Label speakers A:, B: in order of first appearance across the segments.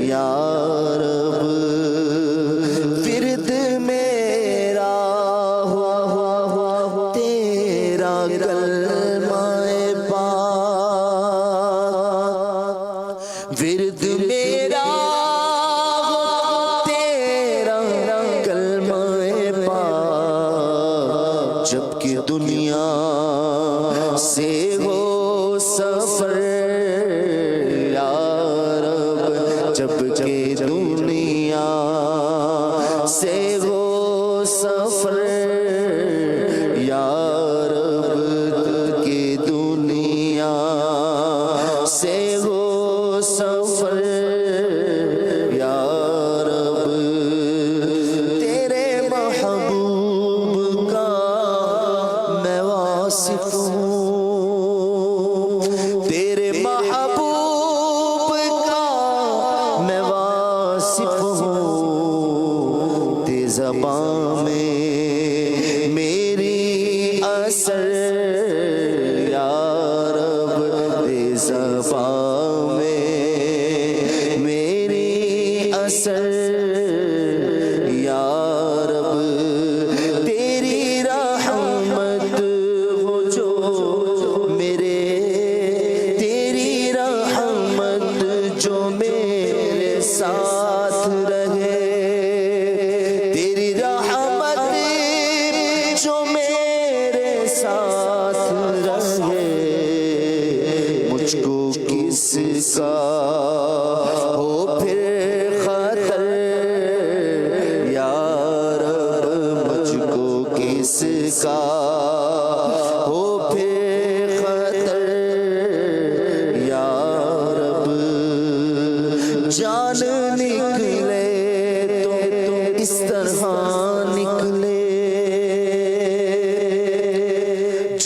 A: یا رب ورد میرا ہوا تیرا کلمہ پاک، ورد میرا تیرا کلمہ پاک، جبکہ دنیا سے ہو سفر یا رب، جبکہ دنیا سے ہو سفر یا رب، کہ دنیا سے ہو سفر یا رب، تیرے محبوب کا میں واصف ہوں، تیرے محبوب کا میں واصف ہوں، تے زبان میں میری اثر یا رب، تے زبان میں میری اثر یا رب، تیری رحمت ہو جو میرے، تیری رحمت جو میرے ساتھ رہے، تیری رحمت جو میرے ساتھ رہے، مجھ کو کس کا ہو پھر خطر یا رب، مجھ کو کس کا ہو پھر خطر یا رب، جان نکلے تو اس طرح نکلے،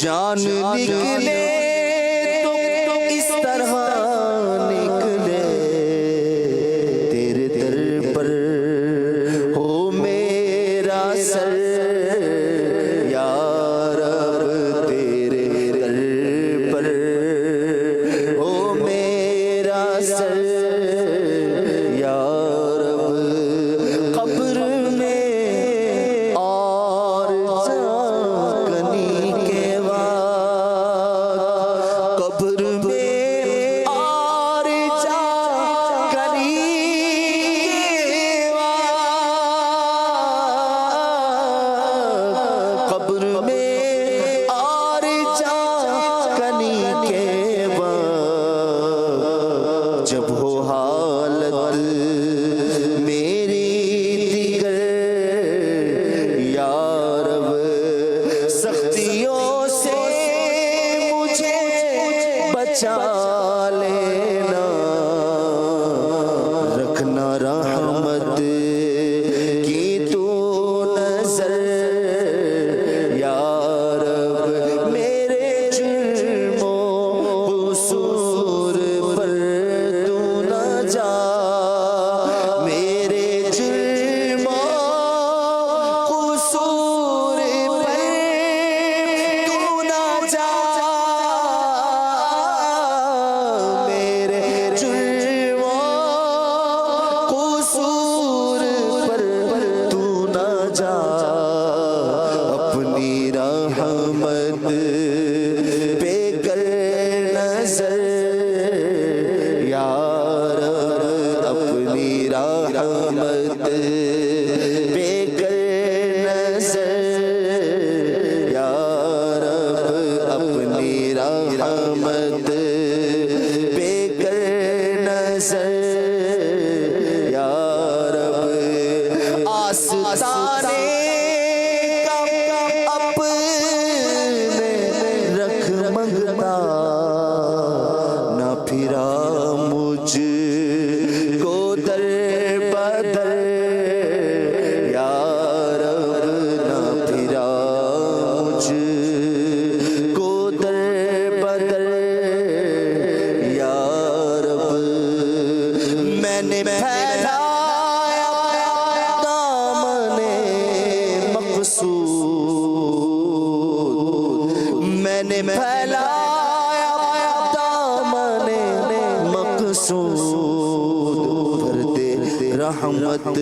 A: جان نکلے تو اس طرح نکلے، تیرے در پر ہو میرا سر یا رب، تیرے در پر ہو میرا سر یا رب، قبر میں اور جاگنی کے وقت، قبر میں اور جاگنی کے وقت، قبر میں اور جاگنی کے وقت، جب ہو حالت میری دیگر یا رب، سختیوں سے مجھے بچا لینا، رکھنا رحمت کی تو نظر یا رب، میرے جرموں قصور پر تو نہ جا، میرے جرموں قصور پر تو نہ جا، میرے جرموں قصور پر تو نہ جا، اپنی رحمت پہ کر نظر یا رب، اپنی رحمت پہ کر نظر یا رب، اپنی رحمت پہ کر نظر یا رب، آستانے کا اپنے رکھ منگتا، نہ پھرا مجھ کو در بدر یا رب، نہ پھرا مجھ کو در بدر یا رب، میں نے پھیلایا دامن مقصود، میں نے پھیلایا دامن مقصود، رحمت